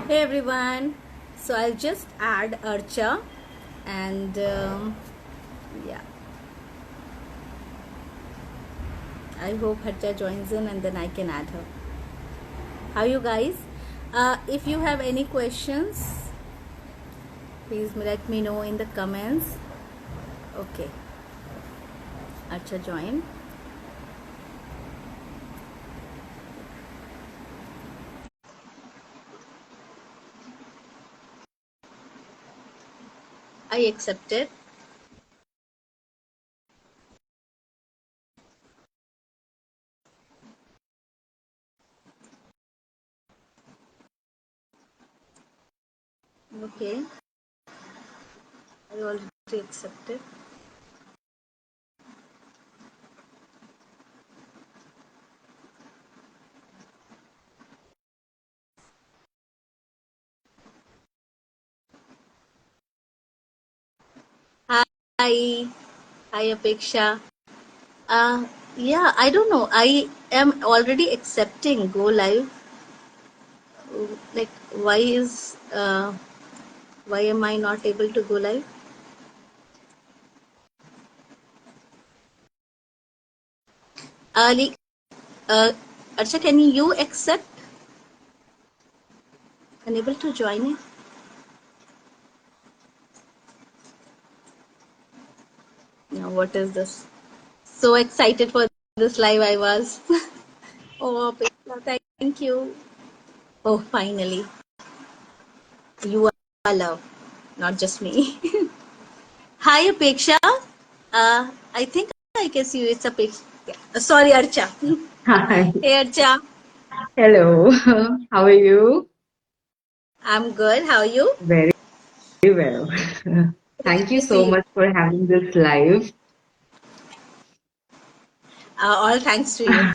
Hey everyone, so I'll just add Archa and yeah, I hope Archa joins in and then I can add her. How you guys? If you have any questions, please let me know in the comments. Okay, Archa join. I accepted. Okay, I already accepted. Hi, hi Apeksha. Yeah, I don't know. I am already accepting go live. Like, why am I not able to go live? Ali, uh, Archa, can you accept? Unable to join it? No, what is this? So excited for this live I was. Oh, Apeksha, thank you. Oh, finally. You are love, not just me. Hi, Apeksha. I think I guess you, it's Apeksha. Yeah. Sorry, Archa. Hi. Hey, Archa. Hello. How are you? I'm good. How are you? Very well. Glad Thank you to see so you. much for having this live. All thanks to you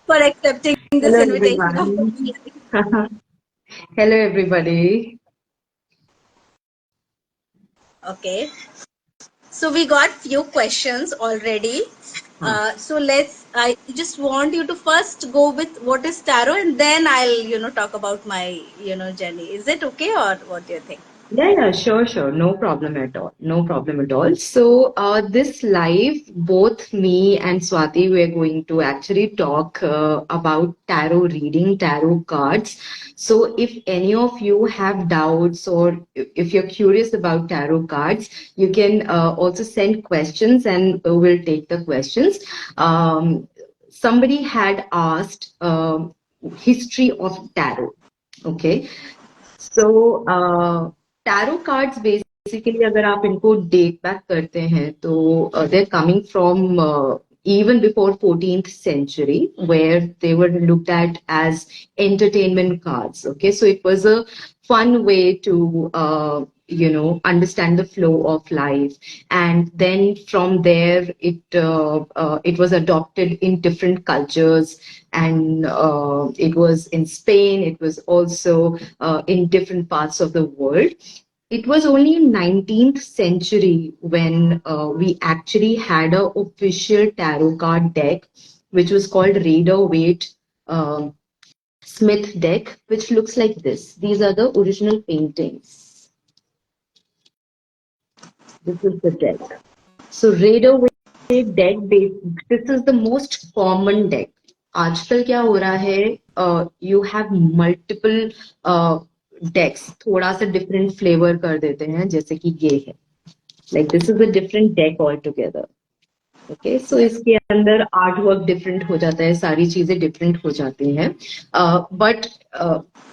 for accepting this Hello, invitation of everyone. me. Hello, everybody. Okay. So we got few questions already. Huh. I just want you to first go with what is tarot and then I'll, talk about my, journey. Is it okay or what do you think? Yeah, sure. No problem at all. No problem at all. So, this live, both me and Swati, we're going to actually talk about tarot reading, tarot cards. So, if any of you have doubts or if you're curious about tarot cards, you can also send questions and we'll take the questions. Somebody had asked history of tarot. Okay. So, tarot cards basically अगर आप इनको date back करते हैं तो they're coming from even before 14th century where they were looked at as entertainment cards. Okay, so it was a fun way to understand the flow of life, and then from there it was adopted in different cultures, and it was in Spain, it was also in different parts of the world. It was only in 19th century when we actually had a official tarot card deck, which was called Rider-Waite Smith deck, which looks like this. These are the original paintings. This is the deck. So Rider-Waite deck, this is the most common deck. आजकल क्या हो रहा है, you have multiple decks, थोड़ा सा different flavor कर देते हैं, जैसे कि ये है. Like this is a different deck altogether. Okay, so Yes. इसके अंदर आर्ट वर्क डिफरेंट हो जाता है, सारी चीजें डिफरेंट हो जाती हैं. But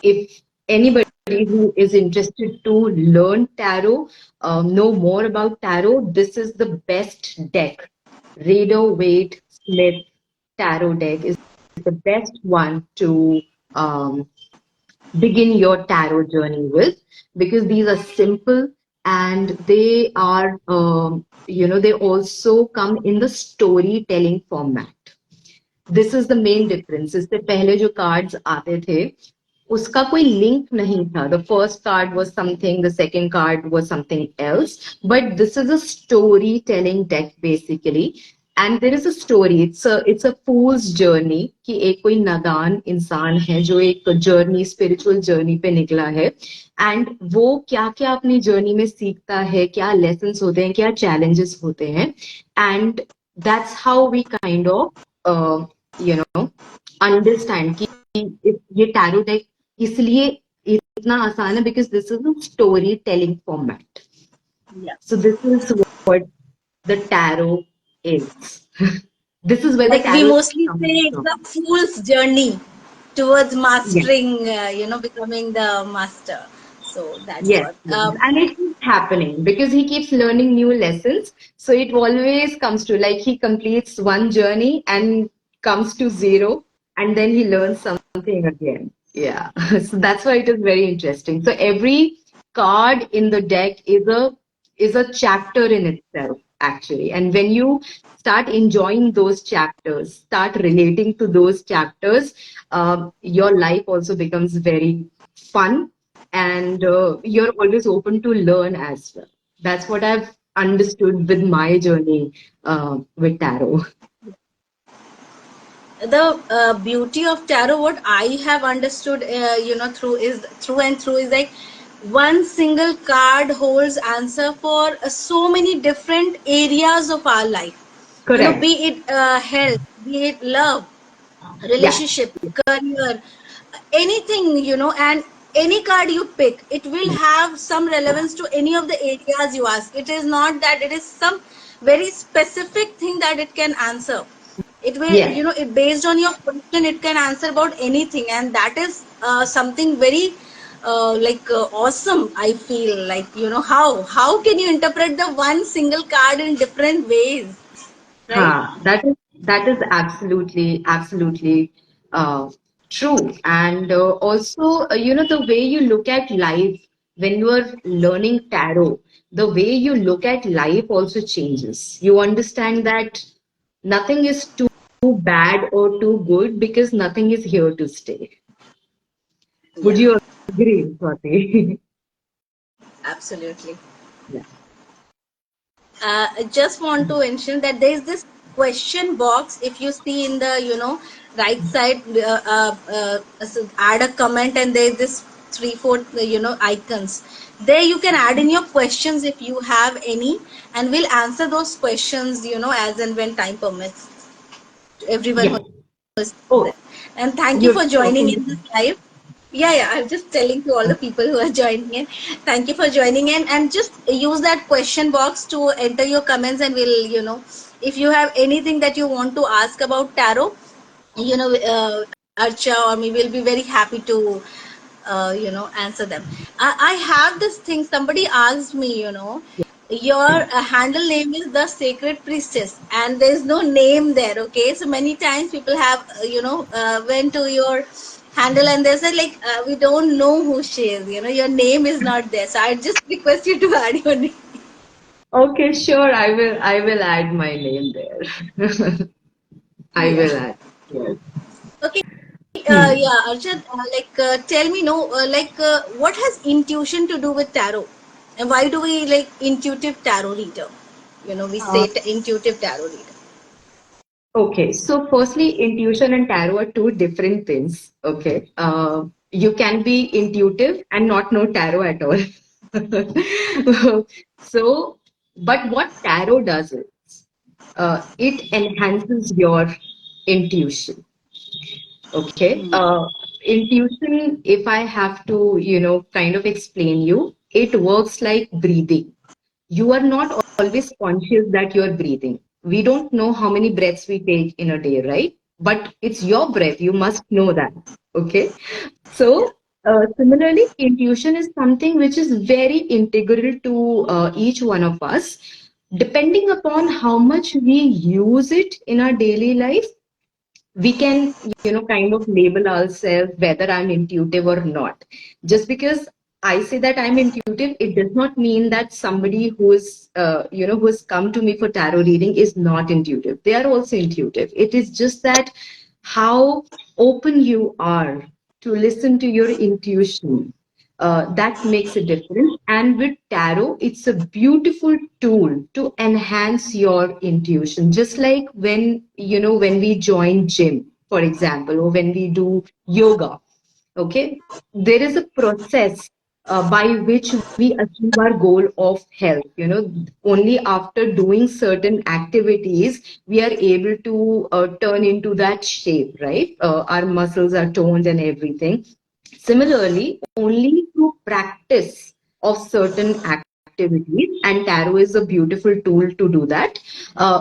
if anybody who is interested to learn tarot, know more about tarot, this is the best deck. Rider-Waite Smith tarot deck is the best one to um, begin your tarot journey with, because these are simple and they are they also come in the storytelling format. This is the main difference. इससे पहले जो cards आते थे उसका कोई link नहीं था. The first card was something, the second card was something else, but this is a storytelling deck basically, And there is a story. It's a fool's journey कि एक कोई नादान इंसान है जो एक जर्नी स्पिरिचुअल जर्नी पे निकला है एंड वो क्या क्या अपनी जर्नी में सीखता है क्या लेसन्स होते हैं क्या चैलेंजेस होते हैं and that's how we kind of you know understand कि ये टैरो डेक इसलिए इतना आसान है because this is a story telling format so this is what the tarot is. This is where the Like we tarot mostly comes say it's from. the fool's journey towards Yes, mastering, becoming the master. So that's yes, what. yes. And it keeps happening because he keeps learning new lessons. So it always comes to like he completes one journey and comes to zero, and then he learns something again. Yeah. So that's why it is very interesting. So every card in the deck is a chapter in itself, actually. And when you start enjoying those chapters, start relating to those chapters, your life also becomes very fun and you're always open to learn as well. That's what I've understood with my journey with tarot. The beauty of tarot, what I have understood, through and through, is like one single card holds answer for so many different areas of our life. Be Correct. it health, be it love, Yeah. relationship, career, anything, and any card you pick, it will have some relevance to any of the areas you ask. It is not that it is some very specific thing that it can answer. It will, Yes. it based on your question, it can answer about anything, and that is something very awesome. I feel like, how can you interpret the one single card in different ways, right? That is absolutely uh, true. And also, the way you look at life when you are learning tarot, the way you look at life also changes. You understand that nothing is too bad or too good because nothing is here to stay. Would Yeah, you agree, Swati? absolutely. Yeah. I just want to mention that there is this question box. If you see in the right side, so add a comment, and there is this three four icons. There you can add in your questions if you have any, and we'll answer those questions as and when time permits. To everyone who Yes. is there. Oh, And thank you you're for joining talking in this about. live. Yeah, I'm just telling to all the people who are joining in. Thank you for joining in, and just use that question box to enter your comments, and we'll, if you have anything that you want to ask about tarot, Archa or me will be very happy to, answer them. I have this thing. Somebody asked me, your handle name is the sacred priestess, and there is no name there. Okay, so many times people have, went to your handle and they said like, we don't know who she is. Your name is not there. So I just request you to add your name. Okay, sure. I will add my name there. I Yeah. will add. Yes. Okay. Hmm. Yeah, Arshad, tell me, no, what has intuition to do with tarot? And why do we like intuitive tarot reader? We Uh, say intuitive tarot reader. okay, so firstly, intuition and tarot are two different things. Okay. You can be intuitive and not know tarot at all. So, but what tarot does is it enhances your intuition. Okay. Hmm. Intuition, if I have to, kind of explain you, it works like breathing. You are not always conscious that you're breathing. We don't know how many breaths we take in a day, right? But it's your breath. You must know that. Okay. Yeah. So, similarly, intuition is something which is very integral to each one of us. Depending upon how much we use it in our daily life, we can kind of label ourselves whether I'm intuitive or not. Just because I say that I'm intuitive, it does not mean that somebody who is who has come to me for tarot reading is not intuitive. They are also intuitive. It is just that how open you are to listen to your intuition, That makes a difference. And with tarot, it's a beautiful tool to enhance your intuition. Just like when we join gym, for example, or when we do yoga, okay, there is a process by which we achieve our goal of health. Only after doing certain activities we are able to turn into that shape, right? Our muscles are toned and everything. Similarly, only through practice of certain activities, and tarot is a beautiful tool to do that,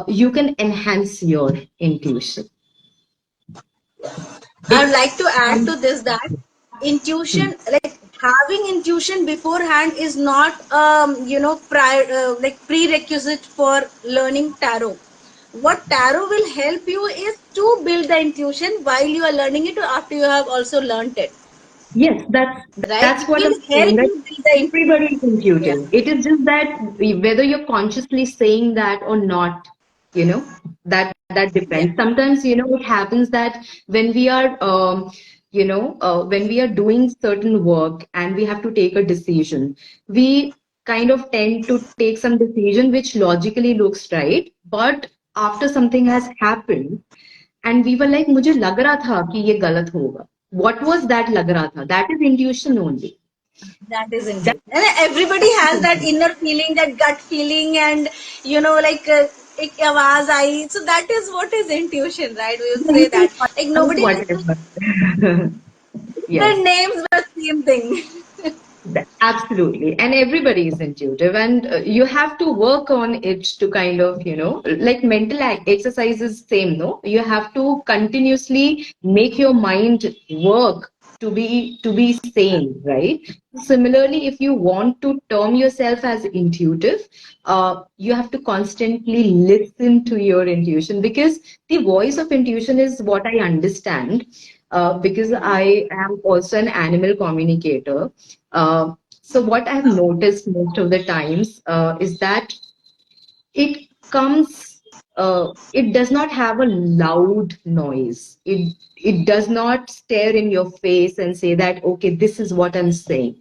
you can enhance your intuition. I'd It's like to add to this that intuition, like having intuition beforehand, is not prior like prerequisite for learning tarot. What tarot will help you is to build the intuition while you are learning it, or after you have also learned it, Yes, that's right? what It I'm will saying. help That you build the everybody is yeah. intuitive. It is just that whether you're consciously saying that or not, that Yeah. depends. Sometimes, it happens that when we are, when we are doing certain work and we have to take a decision, we kind of tend to take some decision which logically looks right, but after something has happened, and we were like, मुझे लग रहा था कि ये गलत होगा. What was that लग रहा था? That is intuition only. That is That indeed. And everybody has that inner feeling, that gut feeling, and like एक आवाज आई. So that is what is intuition, right? We will yeah, say you can that. call Like it nobody has to whatever. Yes. different names, but same thing. Absolutely. And everybody is intuitive, and you have to work on it to kind of, like mental exercise is same, no? You have to continuously make your mind work to be sane, right? Similarly, if you want to term yourself as intuitive, you have to constantly listen to your intuition, because the voice of intuition is what I understand, because I am also an animal communicator. So what I've noticed most of the times is that it comes, it does not have a loud noise. It does not stare in your face and say that, okay, this is what I'm saying.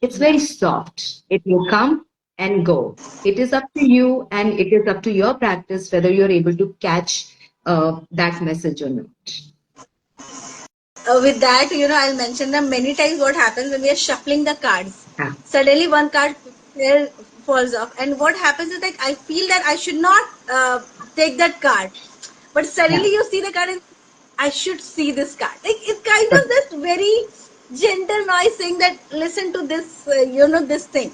It's Yeah. very soft. It will come and go. It is up to you, and it is up to your practice whether you're able to catch that message or not. With that, I'll mention that many times what happens when we are shuffling the cards. Yeah. Suddenly one card falls off, and what happens is, like, I feel that I should not take that card, but Yeah. suddenly you see the card and I should see this card. Like, it's kind of this very gentle noise saying that listen to this, this thing.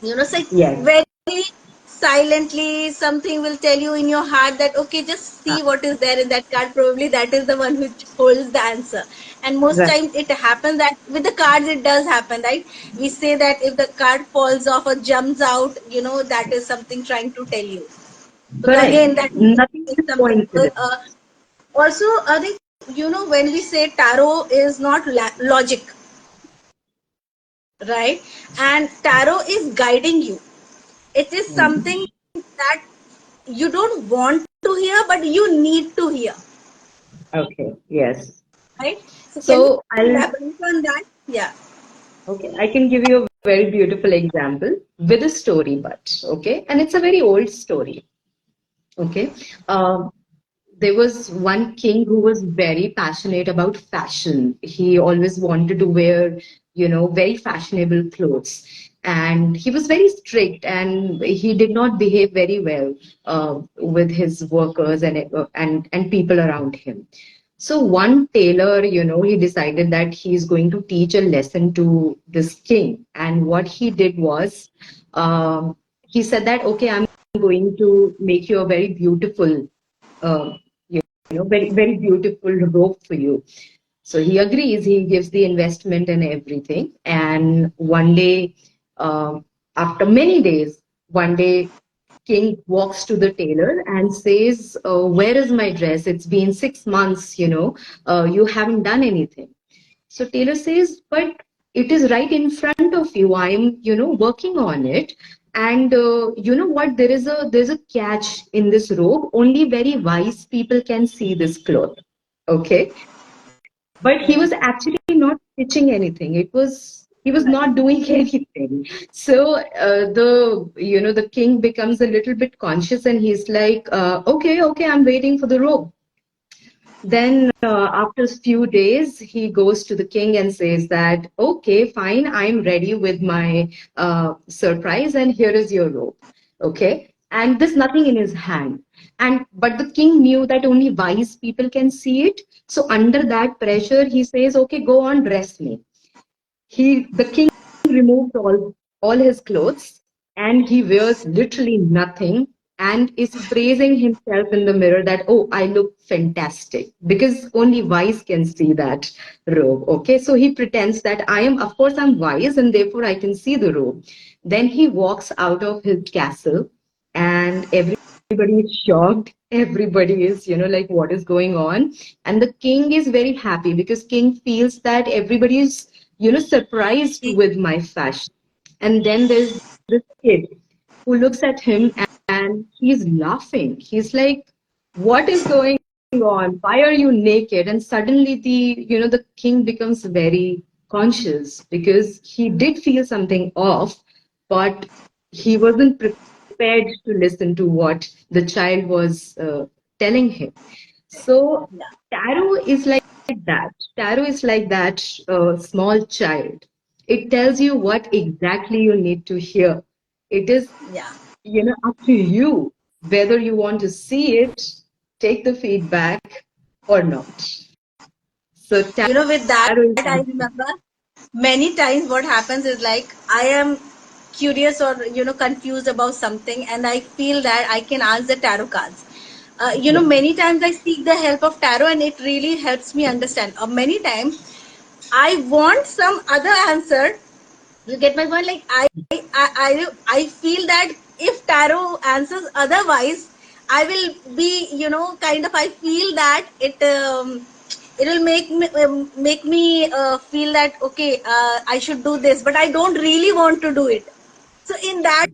So Yes. very silently something will tell you in your heart that okay, just Uh, see what is there in that card. Probably that is the one which holds the answer. And most right. times it happens that with the cards it does happen, right? We say that if the card falls off or jumps out, that is something trying to tell you. So Correct. again, that Nothing is is something. coincidence. Also, I think when we say tarot is not logic, right? And tarot is guiding you. It is something that you don't want to hear, but you need to hear, Okay. Yes. right? So can So you I'll elaborate on that? Yeah. Okay, I can give you a very beautiful example with a story, but okay, and it's a very old story. Okay, um, there was one king who was very passionate about fashion. He always wanted to wear, very fashionable clothes, and he was very strict, and he did not behave very well with his workers and people around him. So one tailor, he decided that he's going to teach a lesson to this king. And what he did was, he said that, okay, I'm going to make you a very beautiful, uh, very, very beautiful robe for you. So he agrees, he gives the investment and everything. And one day, after many days, one day, King walks to the tailor and says, where is my dress? It's been 6 months, you haven't done anything. So Taylor says, but it is right in front of you. I am, working on it. And you know what? There's a catch in this robe. Only very wise people can see this cloth. Okay. But he was actually not stitching anything. It was He was not doing anything. So the king becomes a little bit conscious, and he's like, okay, okay, I'm waiting for the robe. Then, after a few days, he goes to the king and says that, okay, fine, I'm ready with my surprise, and here is your robe. Okay. And there's nothing in his hand. But the king knew that only wise people can see it. So under that pressure, he says, okay, go on, dress me. The king removed all his clothes, and he wears literally nothing, and is praising himself in the mirror that, oh, I look fantastic, because only wise can see that robe. Okay, so he pretends that of course I'm wise, and therefore I can see the robe. Then he walks out of his castle, and everybody is shocked. Everybody is, like, what is going on? And the king is very happy, because king feels that everybody is, surprised with my fashion. And then there's this kid who looks at him, and he's laughing. He's like, what is going on? Why are you naked? And suddenly the king becomes very conscious, because he did feel something off, but he wasn't prepared to listen to what the child was telling him. So Yeah. tarot is like that. Tarot is like that small child. It tells you what exactly you need to hear. It is, Yeah. up to you whether you want to see it, take the feedback, or not. So With that, tarot is I remember many times what happens is like I am curious or confused about something, and I feel that I can ask the tarot cards. yeah. Many times I seek the help of tarot, and it really helps me understand. Many times I want some other answer. You get my point? Like I feel that if tarot answers otherwise, I will be kind of. I feel that it will make me feel that okay, I should do this, but I don't really want to do it. So in that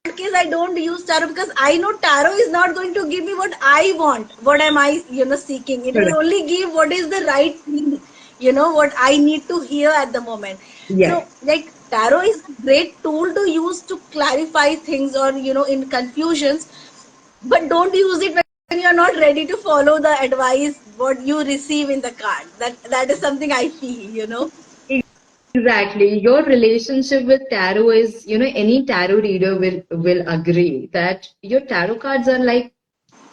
case, I don't use tarot, because I know tarot is not going to give me what I want. What am I seeking? It will Correct. only give what is the right thing, what I need to hear at the moment. Yes. So like tarot is a great tool to use to clarify things, or in confusions, but don't use it when you're not ready to follow the advice what you receive in the card. That is something I feel. Exactly. Your relationship with tarot is, any tarot reader will agree that your tarot cards are like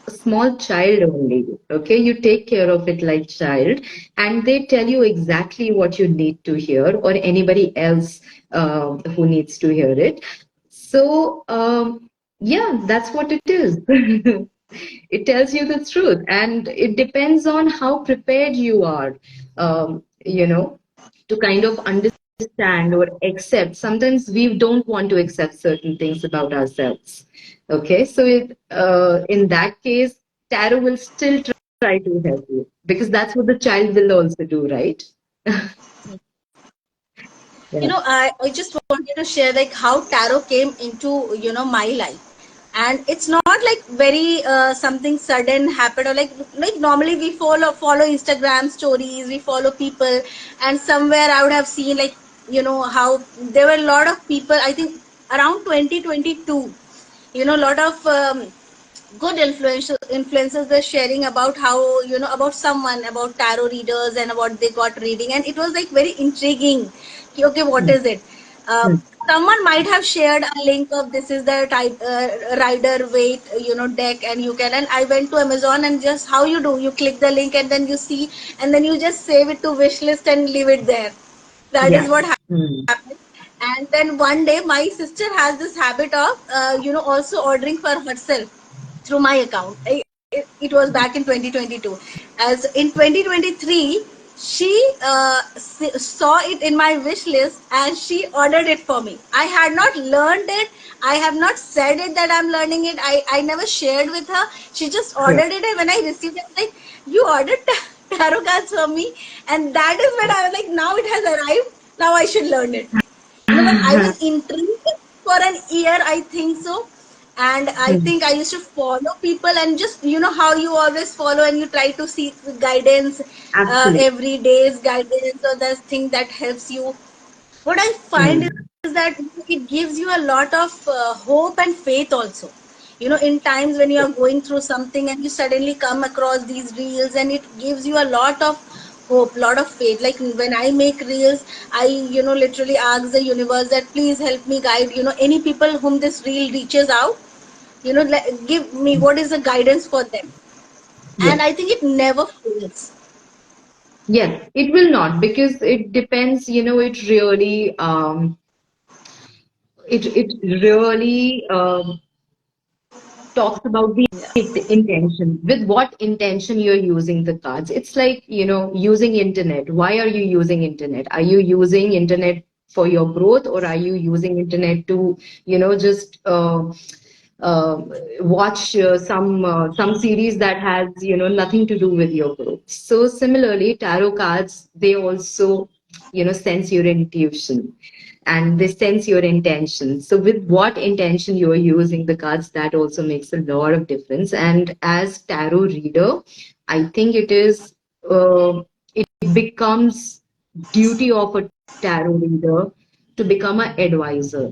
a small child only. Okay, you take care of it like child, and they tell you exactly what you need to hear, or anybody else who needs to hear it. So yeah, that's what it is. It tells you the truth, and it depends on how prepared you are, to kind of understand or accept. Sometimes we don't want to accept certain things about ourselves. Okay, so in that case, tarot will still try to help you, because that's what the child will also do, right? Yeah. I just wanted to share like how tarot came into my life. And it's not like very something sudden happened, or like normally we follow Instagram stories, we follow people, and somewhere I would have seen like how there were a lot of people, I think around 2022, a lot of good influencers were sharing about how about someone, about tarot readers, and about they got reading, and it was like very intriguing. Okay, what Hmm. is it? uh, Hmm. Someone might have shared a link of this is the type rider weight deck, and you can, and I went to Amazon, and just how you do, you click the link and then you see, and then you just save it to wish list and leave it there. That is Yeah. what Hmm. happened. And then one day my sister has this habit of also ordering for herself through my account. It was back in 2022. As in 2023, she saw it in my wish list and she ordered it for me. I had not learned it. I have not said it that I'm learning it. I never shared with her. She just Yeah. ordered it, and when I received it, I was like, you ordered tarot cards for me. And that is when I was like, now it has arrived. Now I should learn it. But I was intrigued for an year, I think so. And I Hmm. think I used to follow people, and just how you always follow and you try to seek guidance, Absolutely. every day's guidance, or the thing that helps you. What I find Hmm. is that it gives you a lot of hope and faith also. In times when you are going through something and you suddenly come across these reels, and it gives you a lot of hope, lot of faith. Like when I make reels, I literally ask the universe that please help me guide. Any people whom this reel reaches out, give me what is the guidance for them. And Yes. I think it never fails. Yes, it will not because it depends, it really talks about the intention. With what intention you're using the cards. It's like, using internet. Why are you using internet? Are you using internet for your growth, or are you using internet to, just uh, watch some series that has nothing to do with your growth? So similarly, tarot cards, they also sense your intuition, and they sense your intention. So with what intention you are using the cards, that also makes a lot of difference. And as tarot reader, I think it becomes duty of a tarot reader to become an advisor.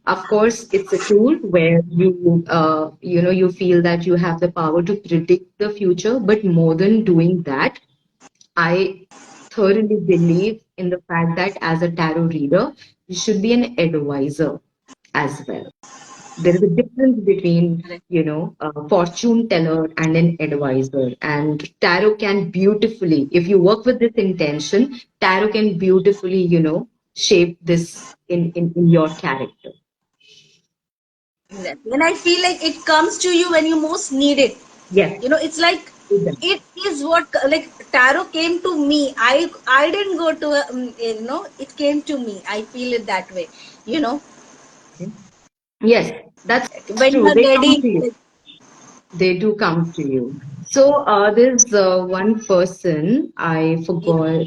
Of course, it's a tool where you feel that you have the power to predict the future, but more than doing that, I thoroughly believe in the fact that as a tarot reader, you should be an advisor as well. There is a difference between, a fortune teller and an advisor. And tarot can beautifully, if you work with this intention, tarot can beautifully, shape this in your character. Exactly. And I feel like it comes to you when you most need it. Yes, It's like it does. it is what, like tarot came to me. I didn't go to it came to me. I feel it that way. You know, Yes, that's when you true. are They come ready. to you. They do come to you. So there's one person, I Yeah, forgot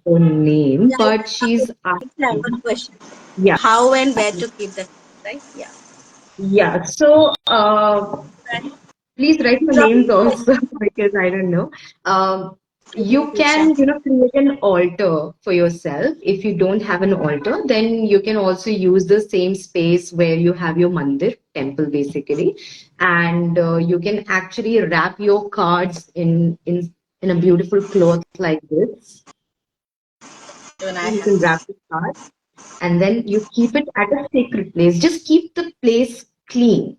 her name, yeah. but Okay. she's I have one asking. question. Yeah, How and where to keep them, right? Yeah. yeah. So Right. please write your Drop me names a also question. because I don't know. You Okay, sure. can, create an altar for yourself. If you don't have an altar, then you can also use the same space where you have your mandir, temple basically, and you can actually wrap your cards in a beautiful cloth like this. Even I You can have. wrap the card and then you keep it at a sacred place. Just keep the place clean.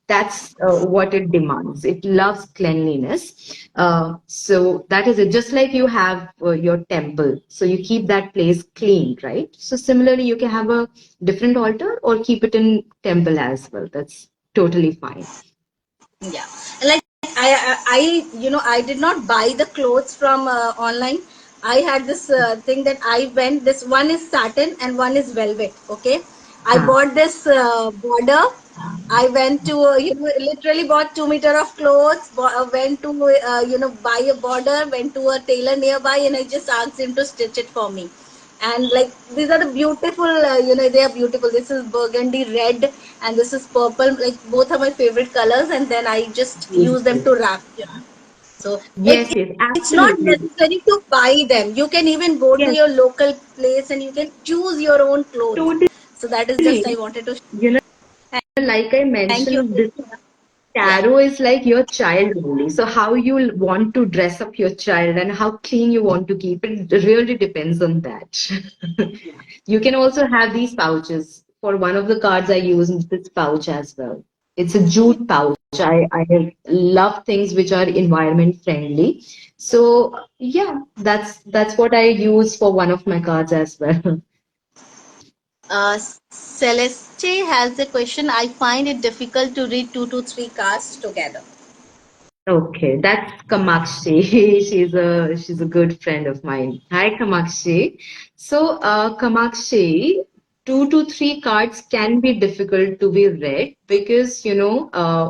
That's what it demands. It loves cleanliness. So that is it. Just like you have your temple, so you keep that place clean, right? So similarly, you can have a different altar or keep it in temple as well. That's totally fine. Yeah. And like I did not buy the clothes from online. I had this thing that I went. This one is satin and one is velvet. Okay. I Ah, bought this border. I went to literally bought 2 meter of clothes. Went to buy a border. Went to a tailor nearby, and I just asked him to stitch it for me. And like these are the beautiful, they are beautiful. This is burgundy red, and this is purple. Like both are my favorite colors, and then I just use them beautiful. to wrap. So like Yes, yes, it's not absolutely. necessary to buy them. You can even go to Yes, your local place and you can choose your own clothes. totally. So that is just I wanted to. You know, like I Thank you. mentioned, this Yeah. tarot is like your child only. So how you want to dress up your child and how clean you want to keep it really depends on that. You can also have these pouches. For one of the cards, I use this pouch as well. It's a jute pouch. I love things which are environment friendly. So yeah, that's what I use for one of my cards as well. Celeste has a question. I find it difficult to read two to three cards together. Okay, that's Kamakshi. She's a good friend of mine. Hi, Kamakshi. So, Kamakshi, 2 to 3 cards can be difficult to be read because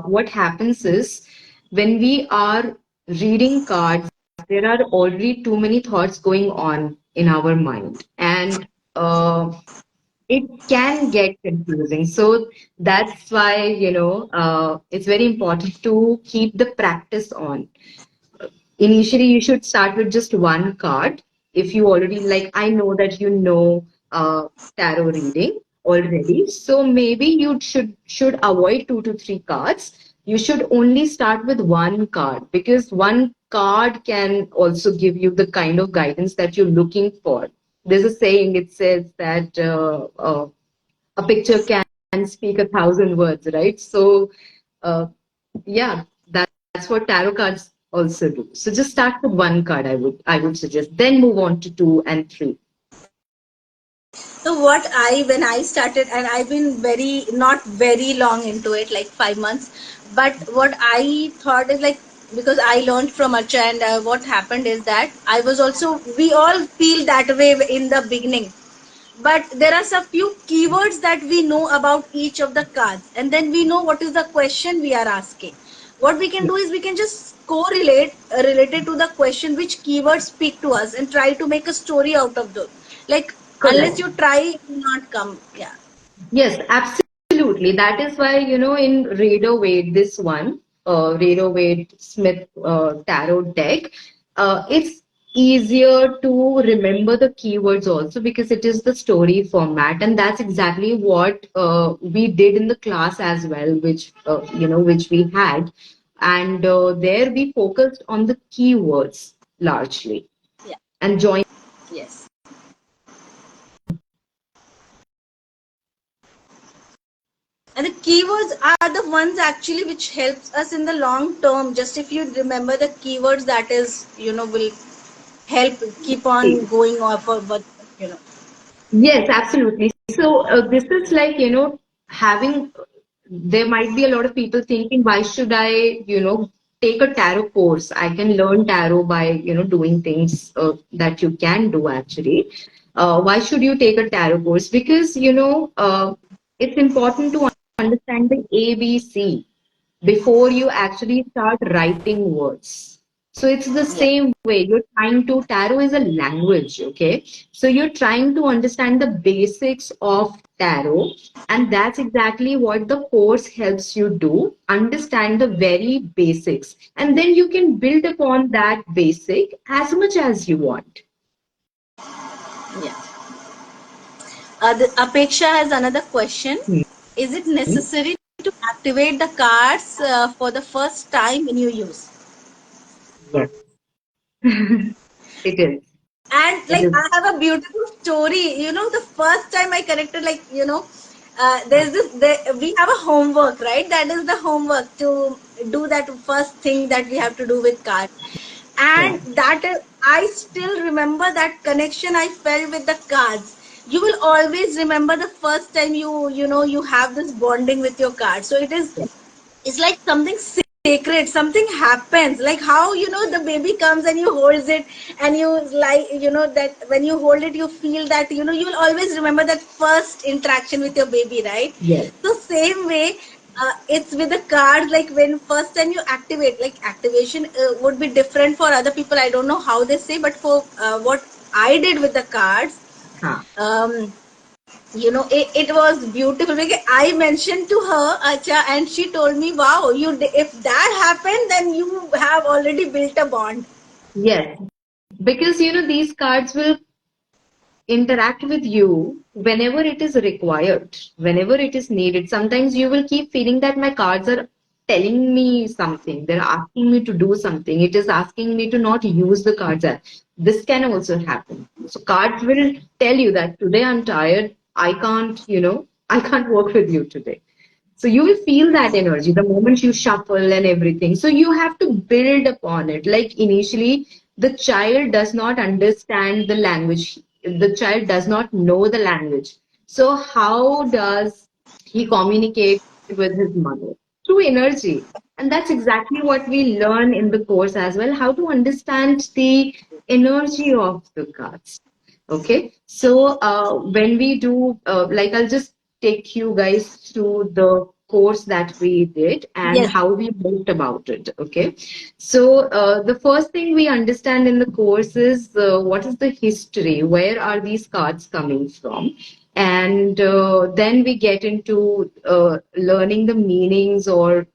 what happens is when we are reading cards, there are already too many thoughts going on in our mind, and it can get confusing. So that's why, it's very important to keep the practice on. Initially, you should start with just one card. If you already, like, I know that tarot reading already. So maybe you should avoid 2 to 3 cards. You should only start with one card, because one card can also give you the kind of guidance that you're looking for. There's a saying, it says that a picture can speak 1,000 words, right? So, uh, yeah, that's what tarot cards also do. So just start with one card, I would suggest. Then move on to 2 and 3. So what when I started, and I've been very not very long into it, like 5 months, but what I thought is like, because I learned from Archa, and what happened is that I was also, we all feel that way in the beginning, but there are some few keywords that we know about each of the cards, and then we know what is the question we are asking. What we can do is we can just correlate related to the question which keywords speak to us, and try to make a story out of those. Like, unless Correct. you try, it will not come. Yeah. Yes, absolutely. That is why, in Rider Waite, this one, Rider Waite Smith tarot deck, it's easier to remember the keywords also, because it is the story format. And that's exactly what we did in the class as well, which we had. And there we focused on the keywords largely Yeah. and joined. Yes. And the keywords are the ones actually which helps us in the long term. Just if you remember the keywords, that is, will help keep on going off, but you know. Yes, absolutely. So this is like, having, there might be a lot of people thinking, why should I, take a tarot course? I can learn tarot by, doing things that you can do actually. Why should you take a tarot course? Because, it's important to understand the ABC before you actually start writing words. So it's the Yeah. same way. Tarot is a language, okay? So you're trying to understand the basics of tarot, and that's exactly what the course helps you do. Understand the very basics, and then you can build upon that basic as much as you want. Yeah. Apeksha has another question. Is it necessary to activate the cards for the first time when you use? Yes, it is. And It like, is. I have a beautiful story. The first time I connected, like, there's we have a homework, right? That is the homework to do that first thing that we have to do with cards. Yeah. And that is, I still remember that connection I felt with the cards. You will always remember the first time you have this bonding with your cards. So it's like something sacred, something happens, like how the baby comes and you holds it, and you, like, that when you hold it, you feel that you will always remember that first interaction with your baby, right? Yes. So same way, it's with the cards. Like, when first time you activate, like, activation would be different for other people. I don't know how they say, but for what I did with the cards, Huh. um it was beautiful, because I mentioned to her, Acha, and she told me, wow, if that happened, then you have already built a bond. Yes. Because these cards will interact with you whenever it is required, whenever it is needed. Sometimes you will keep feeling that my cards are telling me something, they're asking me to do something, it is asking me to not use the cards. This can also happen. So cards will tell you that today I'm tired, I can't work with you today. So you will feel that energy the moment you shuffle and everything. So you have to build upon it. Like initially, the child does not understand the language. The child does not know the language. So how does he communicate with his mother? Through energy. And that's exactly what we learn in the course as well, how to understand the energy of the cards. Okay, so when we do, like, I'll just take you guys through the course that we did and Yes. how we wrote about it. Okay, so the first thing we understand in the course is what is the history, where are these cards coming from, and then we get into learning the meanings, or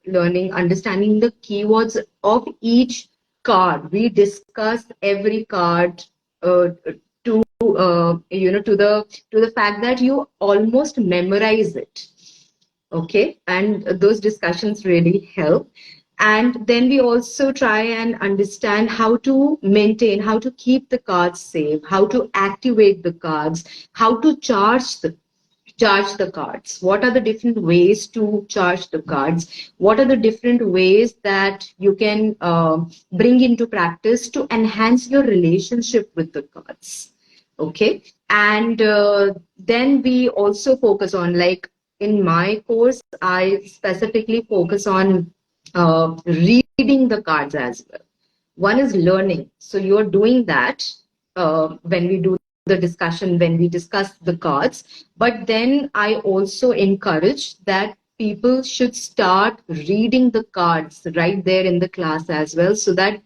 understanding the keywords of each card. We discuss every card. Uh, to the fact that you almost memorize it. Okay, and those discussions really help. And then we also try and understand how to maintain, how to keep the cards safe, how to activate the cards, how to charge the cards. What are the different ways to charge the cards? What are the different ways that you can bring into practice to enhance your relationship with the cards? Okay. And then we also focus on, like in my course, I specifically focus on reading the cards as well. One is learning. So you're doing that when we do the discussion, when we discuss the cards. But then I also encourage that people should start reading the cards right there in the class as well, so that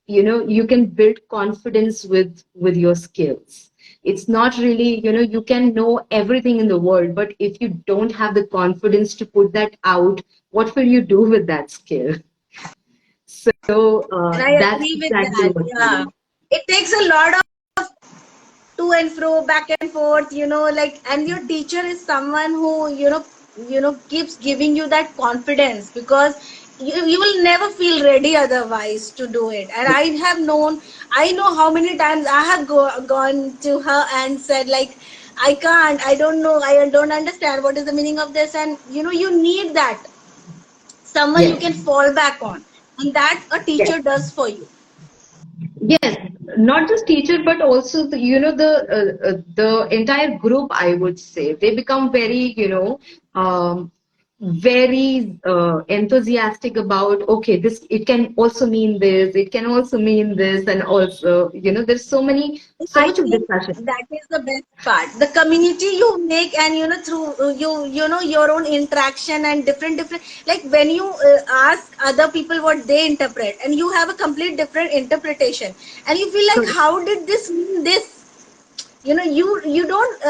you can build confidence with your skills. It's not really, you can know everything in the world, but if you don't have the confidence to put that out, what will you do with that skill? So And I that's agree with exactly that. what we Yeah. do. It takes a lot of to and fro, back and forth, like, and your teacher is someone who, keeps giving you that confidence, because you will never feel ready otherwise to do it. And I know how many times I have gone to her and said, like, I can't, I don't know, I don't understand what is the meaning of this. And, you need that someone you Yes, can fall back on, and that a yes, teacher does for you. yes. Not just teacher, but also the entire group. I would say they become very, very enthusiastic about. Okay, this, it can also mean this. It can also mean this, and also, there's so I much of think discussion. that is the best part. The community you make, and through your own interaction and different, like when you ask other people what they interpret, and you have a complete different interpretation, and you feel like, Correct. how did this mean this? You don't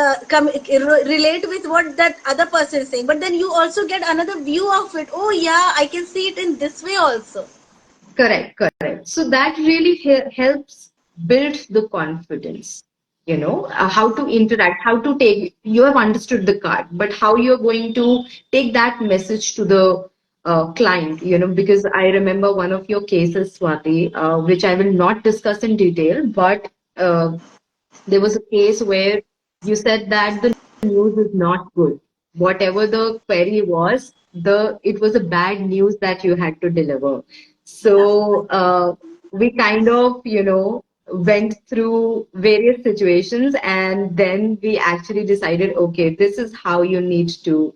relate with what that other person is saying, but then you also get another view of it. Oh yeah, I can see it in this way also. Correct, correct. So that really helps build the confidence, how to interact, how to take, you have understood the card, but how you're going to take that message to the client, because I remember one of your cases, Swati, which I will not discuss in detail, but there was a case where you said that the news is not good. Whatever the query was, it was a bad news that you had to deliver. So we kind of, went through various situations, and then we actually decided, okay, this is how you need to,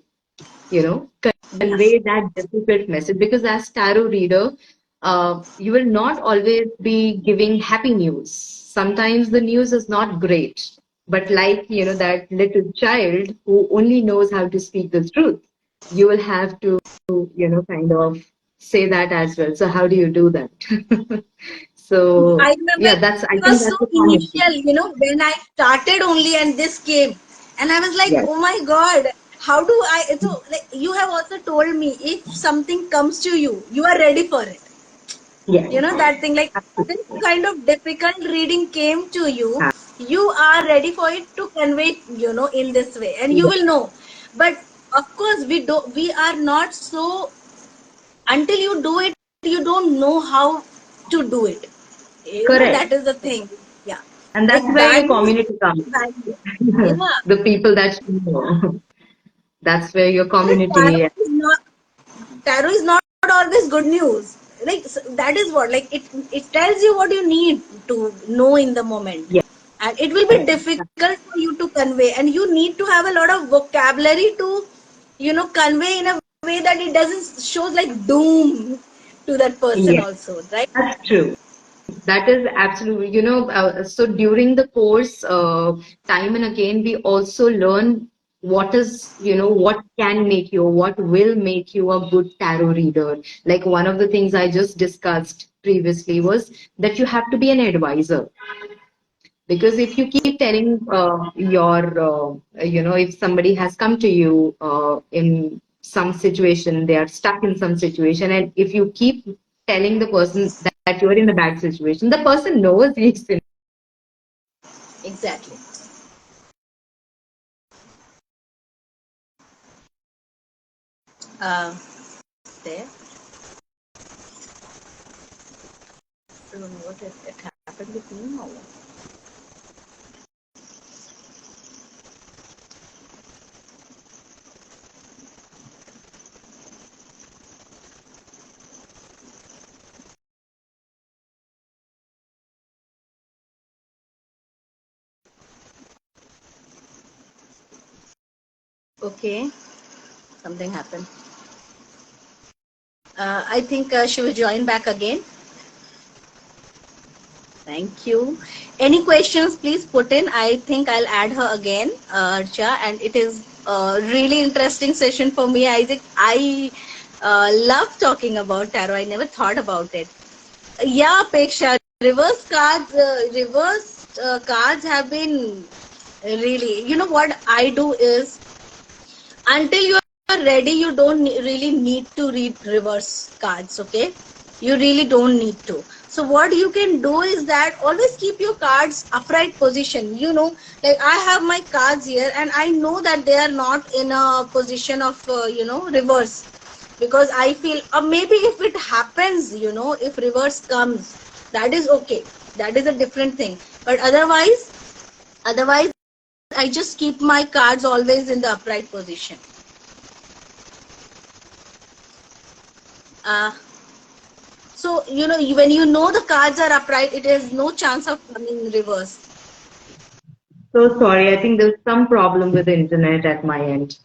you know, Yeah. convey that difficult message. Because as tarot reader, you will not always be giving happy news. Sometimes the news is not great, but like that little child who only knows how to speak the truth, you will have to kind of say that as well. So how do you do that? So I remember yeah, I it think was so that's a common thing. initial, when I started only and this came. And I was like, Yes, oh my God, how do I? So, like, you have also told me, if something comes to you, you are ready for it. yes, That thing, like, this absolutely. kind of difficult reading came to you are ready for it to convey, in this way, and you Yes, will know. But of course, we are not so, until you do it, you don't know how to do it. That correct. is the thing. Yeah. And Like that's where bad your news community is comes. bad news. Yeah. The people that you know. That's where your Because community. tarot is not always good news. Like, that is what, like, it tells you what you need to know in the moment. Yes, And it will be difficult for you to convey, and you need to have a lot of vocabulary to, convey in a way that it doesn't show like doom to that person yes, also, right? that's true. That is absolutely, so during the course, time and again, we also learn what can make you, what will make you a good tarot reader. Like one of the things I just discussed previously was that you have to be an advisor. Because if you keep telling if somebody has come to you in some situation, they are stuck in some situation, and if you keep telling the person that you're in a bad situation, the person knows he's in. Exactly. Uh, there. I don't know what it happened with me or what. Okay, something happened. I think she will join back again. Thank you. Any questions, please put in. I think I'll add her again, Archa, and it is a really interesting session for me. I think I love talking about tarot. I never thought about it. Yeah, Peksha, reverse cards have been really. You know what I do is, until you are ready, you don't really need to read reverse cards. Okay, you really don't need to. So what you can do is that always keep your cards upright position. Like I have my cards here and I know that they are not in a position of reverse, because I feel maybe if it happens, if reverse comes, that is okay, that is a different thing. But otherwise I just keep my cards always in the upright position. uh, so when you know the cards are upright, it has no chance of coming reverse. So sorry, I think there's some problem with the internet at my end.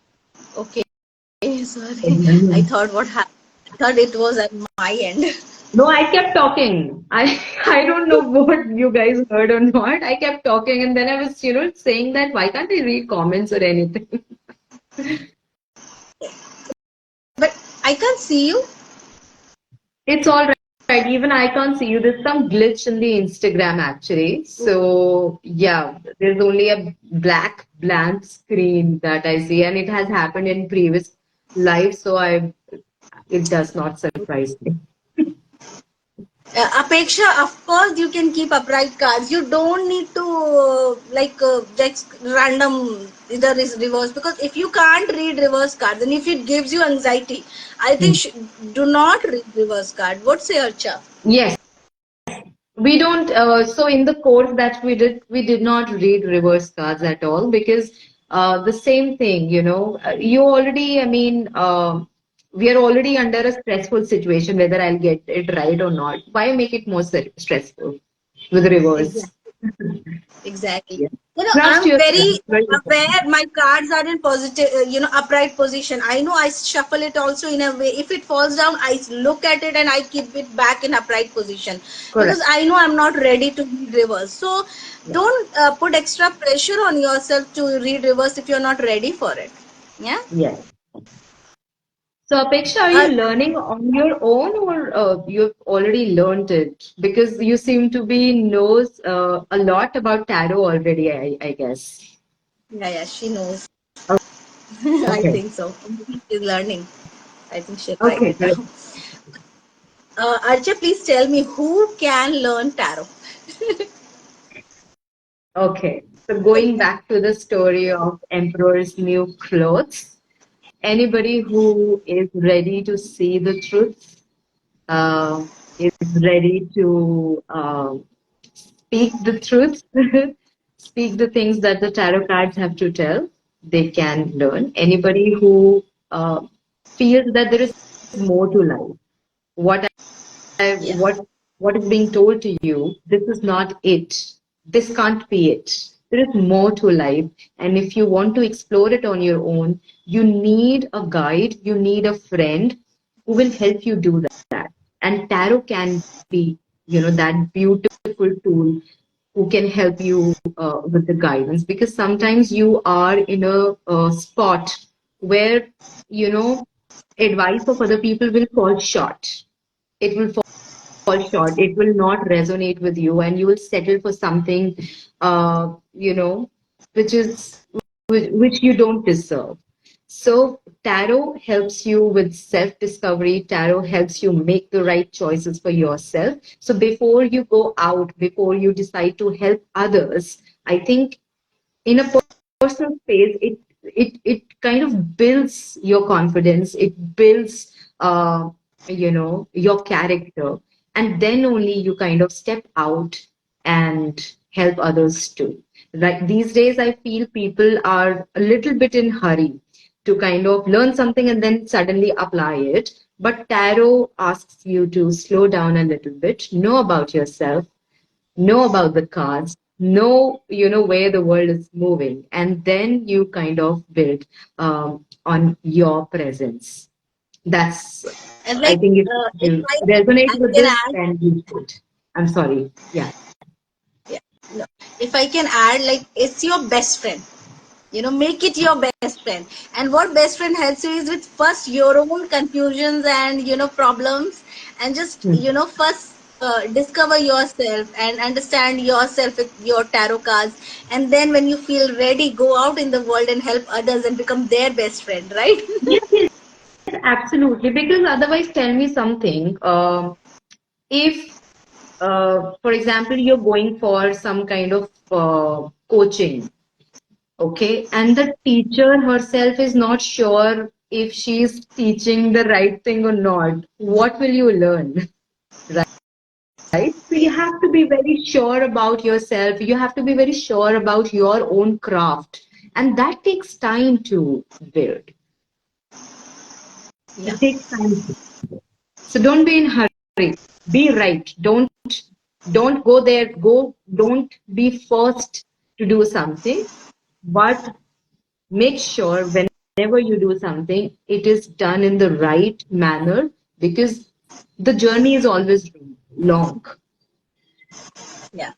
Okay, sorry. I Mhm. thought what happened. I thought it was at my end. No, I kept talking. I don't know what you guys heard or not. I kept talking and then I was, saying that why can't I read comments or anything? But I can't see you. It's all right. Even I can't see you. There's some glitch in the Instagram actually. So yeah, there's only a black blank screen that I see, and it has happened in previous lives. So it does not surprise me. Apeksha, of course you can keep upright cards. You don't need to like random either is reverse, because if you can't read reverse cards and if it gives you anxiety, I think do not read reverse card. What say, Archa? Yes, we don't. So in the course that we did not read reverse cards at all because the same thing, you already. I mean, we are already under a stressful situation, whether I'll get it right or not. Why make it more stressful with reverse? Exactly. Exactly. Yeah. Trust I'm yourself. very Very aware important. my cards are in positive, upright position. I know I shuffle it also in a way. If it falls down, I look at it and I keep it back in upright position, because Correct. I know I'm not ready to read reverse. So Yeah. don't put extra pressure on yourself to read reverse if you're not ready for it. Yeah. Yes. So, Apeksha, are Uh, you learning on your own or you've already learned it? Because you seem to be knows a lot about tarot already, I guess. yeah, yeah, she knows. Oh, I okay. think so. She's learning. I think she'll like Okay, it good. now. Archa, please tell me who can learn tarot. Okay. So, going back to the story of Emperor's New Clothes, anybody who is ready to see the truth, is ready to speak the truth, speak the things that the tarot cards have to tell, they can learn. Anybody who feels that there is more to life, what Yeah. what is being told to you, this is not it. This can't be it. There is more to life, and if you want to explore it on your own, you need a guide. You need a friend who will help you do that. And tarot can be, that beautiful tool who can help you with the guidance because sometimes you are in a spot where you know advice of other people will fall short. It will fall short. It will not resonate with you, and you will settle for something, you know, which is which you don't deserve. So tarot helps you with self-discovery. Tarot helps you make the right choices for yourself. So before you go out, before you decide to help others, I think in a personal space, it kind of builds your confidence. It builds, your character. And then only you kind of step out and help others too. Like these days, I feel people are a little bit in hurry to kind of learn something and then suddenly apply it. But tarot asks you to slow down a little bit, know about yourself, know about the cards, know where the world is moving, and then you kind of build on your presence. That's And I like, think if if you resonate I with can this, add, then you should. I'm sorry. Yeah. yeah, no, if I can add, like, it's your best friend. Make it your best friend. And what best friend helps you is with first your own confusions and problems, and just Hmm. first discover yourself and understand yourself with your tarot cards, and then when you feel ready, go out in the world and help others and become their best friend, right? Yes, yes, absolutely. Because otherwise, tell me something. If, for example, you're going for some kind of coaching, okay, and the teacher herself is not sure if she's teaching the right thing or not, what will you learn? Right? So you have to be very sure about yourself. You have to be very sure about your own craft. And that takes time to build. Yeah. It takes time. So don't be in hurry. Be right. Don't go there. Don't be forced to do something. But make sure whenever you do something, it is done in the right manner, because the journey is always long. Yeah.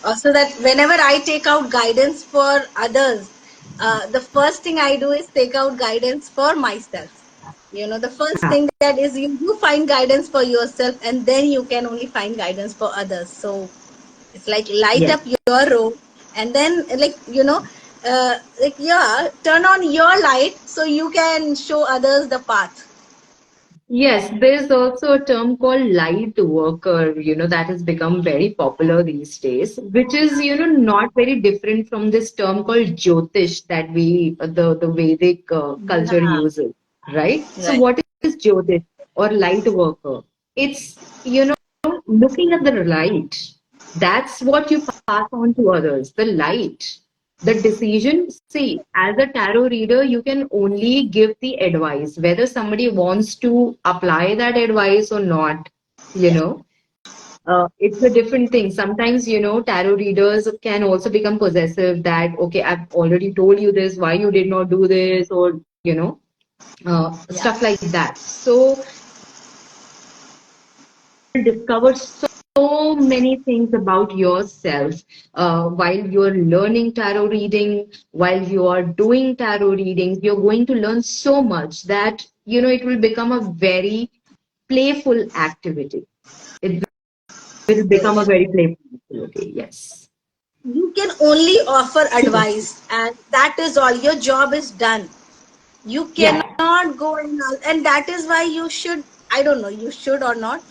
Also, that whenever I take out guidance for others, the first thing I do is take out guidance for myself. The first Yeah. thing that is, you find guidance for yourself, and then you can only find guidance for others. So it's like light Yes. up your road, and then, like, yeah, turn on your light so you can show others the path. Yes, there's also a term called light worker, that has become very popular these days, which is, not very different from this term called Jyotish that the Vedic culture Yeah. uses, right? So Right. what is Jyotish or light worker? It's, looking at the light. That's what you pass on to others, the light. The decision, see, as a tarot reader, you can only give the advice, whether somebody wants to apply that advice or not, you Yeah. know. It's a different thing. Sometimes, tarot readers can also become possessive that, okay, I've already told you this, why you did not do this, or, Yeah. stuff like that. So discover so many things about yourself while you're learning tarot reading, while you are doing tarot readings. You're going to learn so much that, it will become a very playful activity. It will become a Yes. very playful activity. Yes. You can only offer advice, and that is all. Your job is done. You Yeah. cannot go and that is why you should, I don't know, you should or not,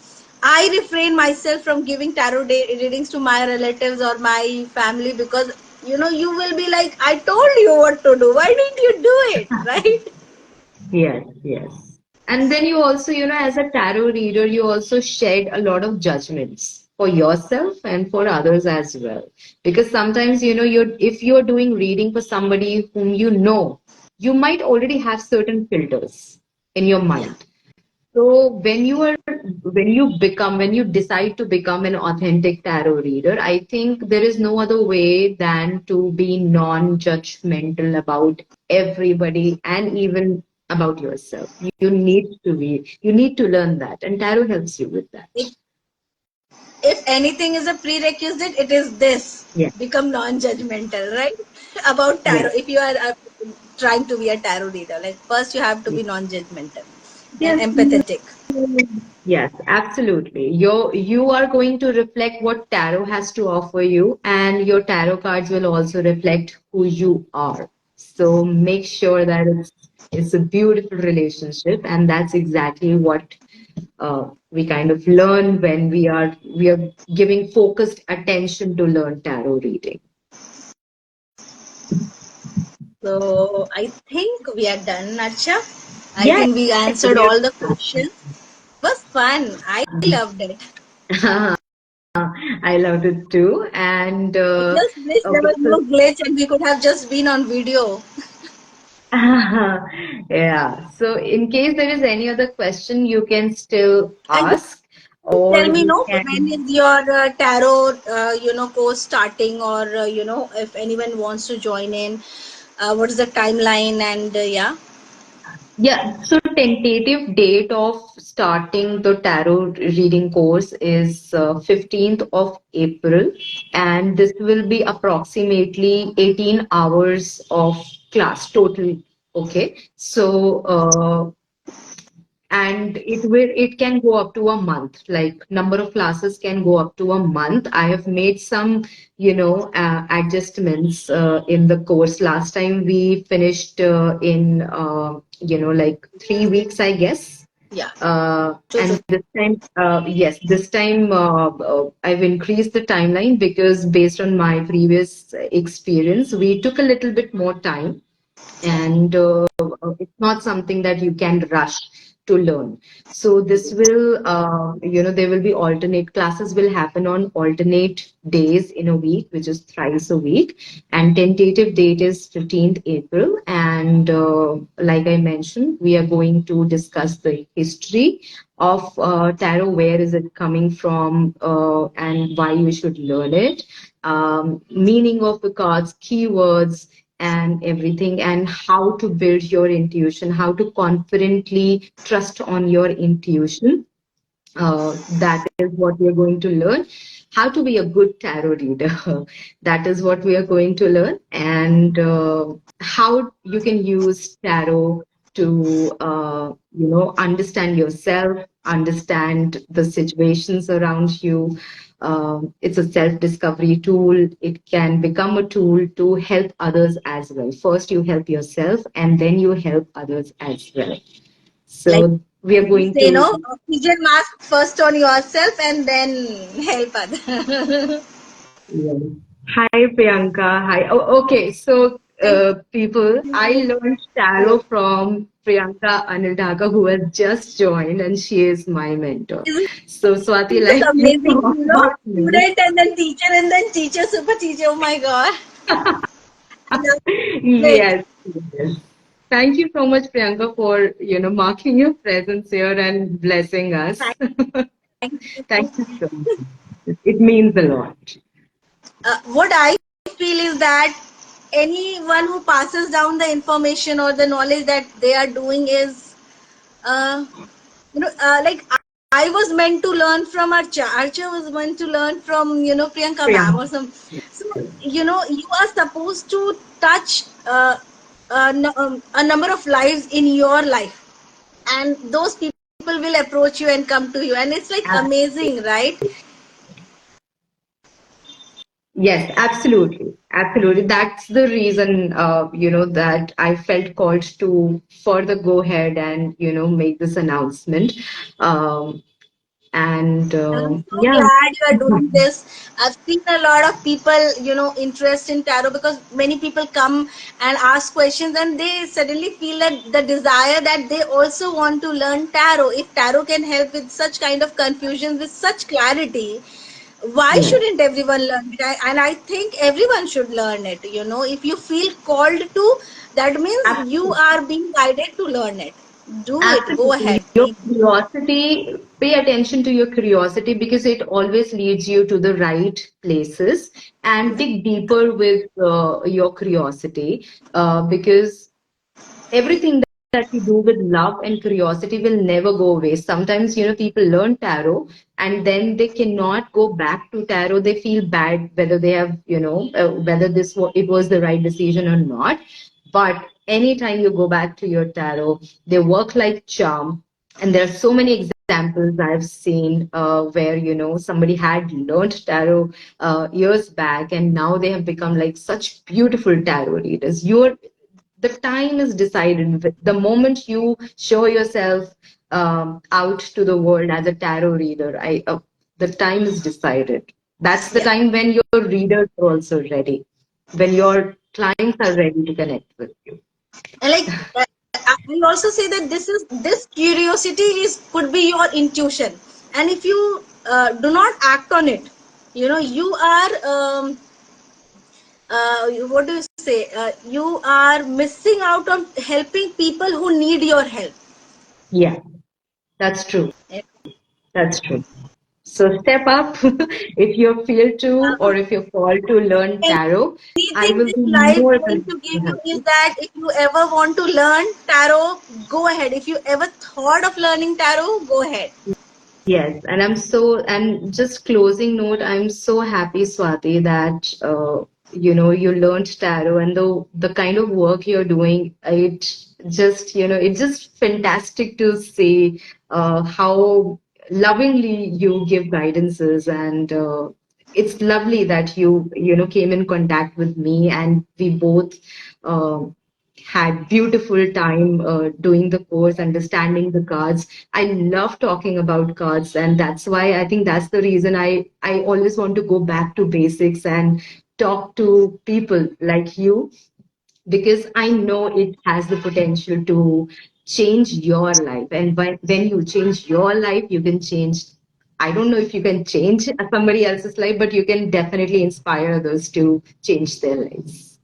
I refrain myself from giving tarot readings to my relatives or my family, because you will be like, I told you what to do, why didn't you do it, right? Yes, yes. And then you also, as a tarot reader, you also shed a lot of judgments for yourself and for others as well. Because sometimes, if you're doing reading for somebody whom you know, you might already have certain filters in your Yeah. mind. So when you decide to become an authentic tarot reader, I think there is no other way than to be non-judgmental about everybody and even about yourself. You need to learn that, and tarot helps you with that. if, if anything is a prerequisite, it is this: Yeah, become non-judgmental, right? About yeah, tarot, if you are trying to be a tarot reader, like, first you have to yeah. be non-judgmental and Yes, empathetic. yes, absolutely. You are going to reflect what tarot has to offer you, and your tarot cards will also reflect who you are. So make sure that it's a beautiful relationship, and that's exactly what we kind of learn when we are giving focused attention to learn tarot reading. So I think we are done, Archa. I Yeah, think we answered we all the questions. It was fun. I loved it. are. I loved it too. And I just wish there okay, was so no glitch and we could have just been on video. yeah. So in case there is any other question, you can still And ask, or tell me, you no, when can. is your tarot, course starting, or if anyone wants to join in, what is the timeline? And yeah, Yeah, so tentative date of starting the tarot reading course is 15th of April, and this will be approximately 18 hours of class total. Okay, so and it can go up to a month, like number of classes can go up to a month. I have made some adjustments in the course. Last time we finished in like 3 weeks, I guess. yeah, two And to this time, yes, this time I've increased the timeline because based on my previous experience, we took a little bit more time, yeah, and it's not something that you can rush to learn. So this will, there will be alternate classes will happen on alternate days in a week, which is thrice a week. And tentative date is 15th April. And like I mentioned, we are going to discuss the history of tarot, where is it coming from, and why you should learn it, meaning of the cards, keywords, and everything, and how to build your intuition, how to confidently trust on your intuition. That is what we are going to learn. How to be a good tarot reader. That is what we are going to learn. And how you can use tarot to, understand yourself, understand the situations around you. It's a self discovery tool. It can become a tool to help others as well. First, you help yourself, and then you help others as well. like So, we are we going say, to. oxygen mask first on yourself and then help others. Yeah. Hi, Priyanka. Hi. Oh, okay. So, Thank people, I you. learned tarot from Priyanka Anildhaga, who has just joined, and she is my mentor. Isn't So, Swati, this like you amazing? talk about me. Student and then teacher, super teacher. Oh my God. I love it. Yes, yes. Thank you so much, Priyanka, for marking your presence here and blessing us. Thank Thank you. you so much. It means a lot. What I feel is that anyone who passes down the information or the knowledge that they are doing is, uh, like I was meant to learn from Archa. Archa was meant to learn from, Priyanka ma'am or Priyanka. some. So, you are supposed to touch a number of lives in your life, and those people will approach you and come to you, and it's like amazing, right? Yes, absolutely. Absolutely. That's the reason, that I felt called to further go ahead and, make this announcement. Um, and And I'm so yeah. glad you are doing this. I've seen a lot of people, interest in tarot because many people come and ask questions and they suddenly feel that the desire that they also want to learn tarot. If tarot can help with such kind of confusion with such clarity, why Yeah. shouldn't everyone learn it? And I think everyone should learn it. If you feel called to, that means you Absolutely. are being guided to learn it. Do it. Go Absolutely. ahead, Your please. curiosity, pay attention to your curiosity because it always leads you to the right places, and dig deeper with your curiosity, because everything that you do with love and curiosity will never go away. Sometimes, people learn tarot and then they cannot go back to tarot. They feel bad whether they have, whether it was the right decision or not. But anytime you go back to your tarot, they work like charm. And there are so many examples I've seen where, somebody had learned tarot years back and now they have become like such beautiful tarot readers. The time is decided. The moment you show yourself out to the world as a tarot reader, the time is decided. That's the Yeah. time when your readers are also ready. When your clients are ready to connect with you. And like I will also say that this curiosity is could be your intuition, and if you do not act on it, you are what do you say? You are missing out on helping people who need your help. Yeah, that's true. Yeah. That's true. So step up if you feel to, or if you're called to learn tarot. I Anything will this be life more going than to happy to give you help is you. that if you ever want to learn tarot, go ahead. If you ever thought of learning tarot, go ahead. Yes, and and just closing note, I'm so happy, Swati, that you learned tarot, and the kind of work you're doing, it's just fantastic to see how lovingly you give guidances, and it's lovely that you came in contact with me, and we both uh, had beautiful time doing the course, understanding the cards. I love talking about cards, and that's why I think that's the reason I always want to go back to basics and talk to people like you, because I know it has the potential to change your life. And when you change your life, you can change. I don't know if you can change somebody else's life, but you can definitely inspire others to change their lives.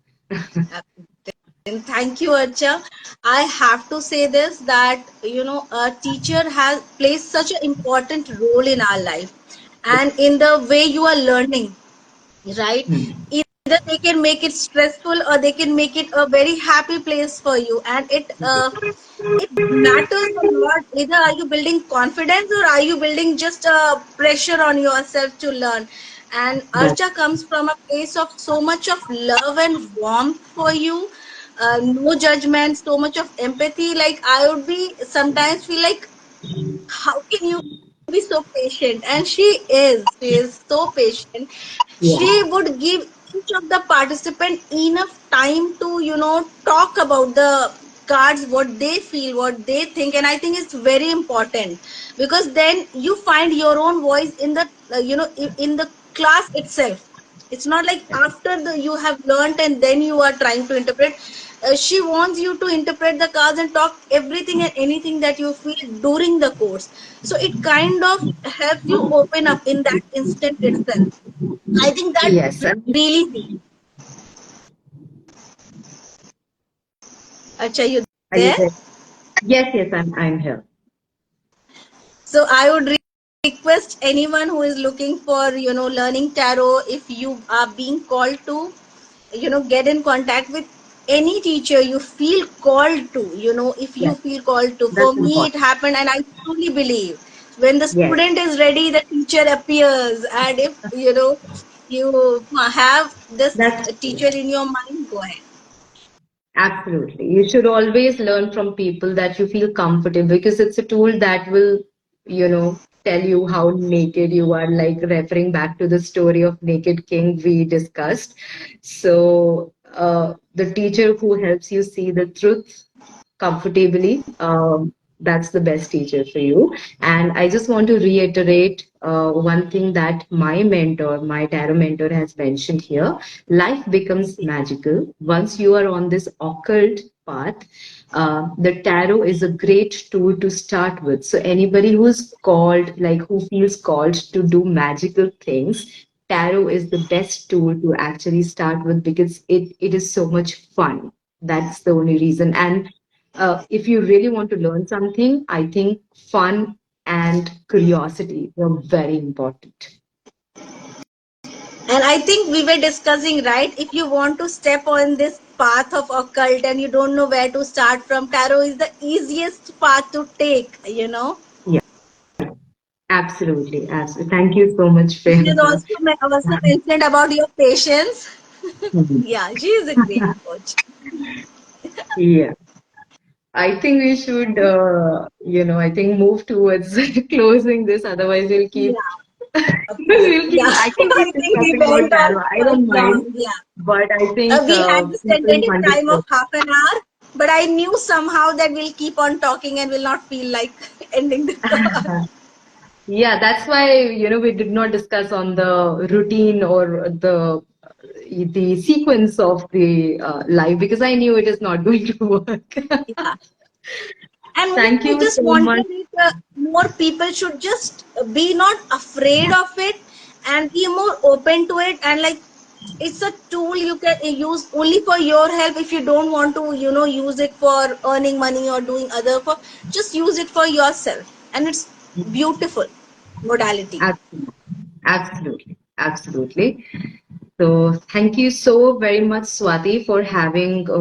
And thank you, Archa. I have to say this that a teacher has plays such an important role in our life, and in the way you are learning, right? Hmm. Either they can make it stressful or they can make it a very happy place for you, and it matters a lot. Either are you building confidence or are you building just pressure on yourself to learn. And That, Archa comes from a place of so much of love and warmth for you, no judgment, so much of empathy. Like I would be sometimes feel like, how can you be so patient? And she is so patient. yeah, She would give each of the participant enough time to talk about the cards, what they feel, what they think. And I think it's very important, because then you find your own voice in the in the class itself. It's not like after the you have learned and then you are trying to interpret. She wants you to interpret the cards and talk everything and anything that you feel during the course. So it kind of helps you open up in that instant itself. I think that yes. And really. Acha, you are you there? there? Yes, yes, I'm here. So I would request anyone who is looking for learning tarot, if you are being called to get in contact with any teacher you feel called to, if you Yes, feel called to. For that's me it important. happened, and I truly believe when the Yes, student is ready, the teacher appears. And if you have this that's teacher true. in your mind, go ahead. Absolutely. You should always learn from people that you feel comfortable, because it's a tool that will, tell you how naked you are, like referring back to the story of Naked King we discussed. So, the teacher who helps you see the truth comfortably, that's the best teacher for you. And I just want to reiterate one thing that my tarot mentor, has mentioned here. Life becomes magical once you are on this occult path. The tarot is a great tool to start with. So anybody who's called, like who feels called to do magical things, tarot is the best tool to actually start with, because it is so much fun. That's the only reason. And if you really want to learn something, I think fun and curiosity are very important. And I think we were discussing, right? If you want to step on this path of occult and you don't know where to start from, tarot is the easiest path to take. Yeah, absolutely. Absolutely. Thank you so much, She is Priyanka. also mentioned about your patience. Mhm. Yeah, she is a great coach. Yeah. I think we should, I think move towards closing this. Otherwise, we'll keep, Yeah, of course. we'll keep, Yeah, I can I keep think we discussing about went on tarot. I quite don't mind, long. Yeah. but I think We had this people tentative time of 100%. half an hour, but I knew somehow that we'll keep on talking and will not feel like ending the call. Yeah, that's why, we did not discuss on the routine or the, the sequence of the live because I knew it is not going to work. Yeah. And Thank I you just so much. wanted it, more people should just be not afraid of it and be more open to it. And like, it's a tool you can use only for your help. If you don't want to, use it for earning money or doing other for, just use it for yourself. And it's beautiful modality. Absolutely. Absolutely. Absolutely. So thank you so very much, Swati, for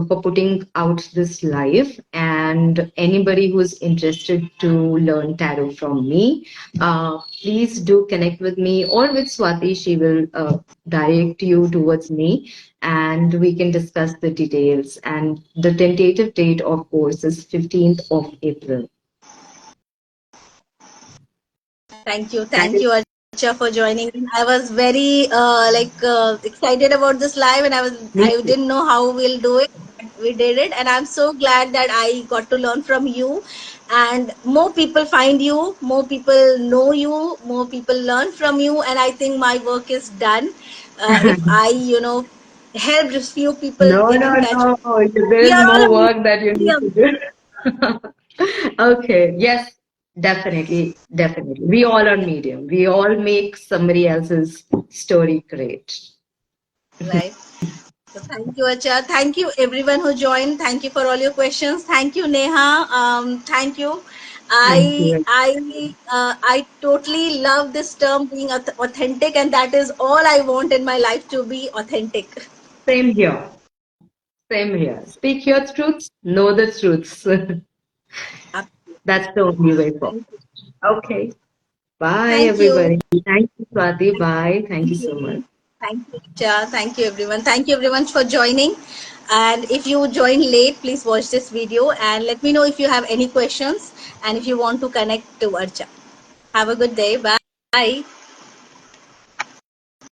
for putting out this live. And anybody who's interested to learn tarot from me, please do connect with me or with Swati. She will direct you towards me, and we can discuss the details. And the tentative date, of course, is 15th of April. That Thank you, Archa, for joining in. I was very excited about this live, and is I didn't know how we'll do it. But we did it, and I'm so glad that I got to learn from you. And more people find you, more people know you, more people learn from you, and I think my work is done. If I, helped a few people No, get no, in touch. no. There We is are all more a work that you need to medium, do. Okay. Yes, definitely. Definitely. We all are medium. We all make somebody else's story great. right? So thank you, Acha. Thank you, everyone who joined. Thank you for all your questions. Thank you, Neha. Thank you. Thank you. I totally love this term being authentic, and that is all I want in my life, to be authentic. Same here. Same here. Speak your truths, know the truths. That's the only way forward. Thank you. Okay. Bye, Thank you. everybody. Thank you, Swati. Bye. Thank you Thank so much. you. Thank you, Acha. Thank you, everyone. Thank you, everyone, for joining. And if you joined late, please watch this video and let me know if you have any questions and if you want to connect to Archa. Have a good day. Bye.